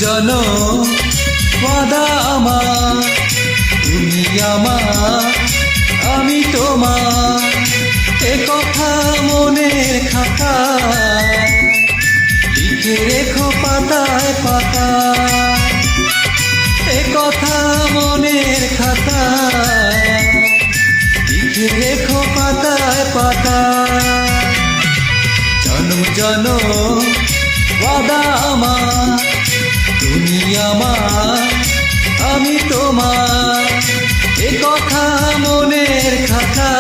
জন ওয়াদা আমার, তুমি আমার আমি তোমার, এ কথা মনের খাতা লিখে রেখো পাতায় পাতায়, এ কথা মনের খাতা লিখে রেখো পাতায় পাতায়। জনম জনম ওয়াদা আমার, তুমি আমার আমি তোমার, এ কথা মনের খাতা।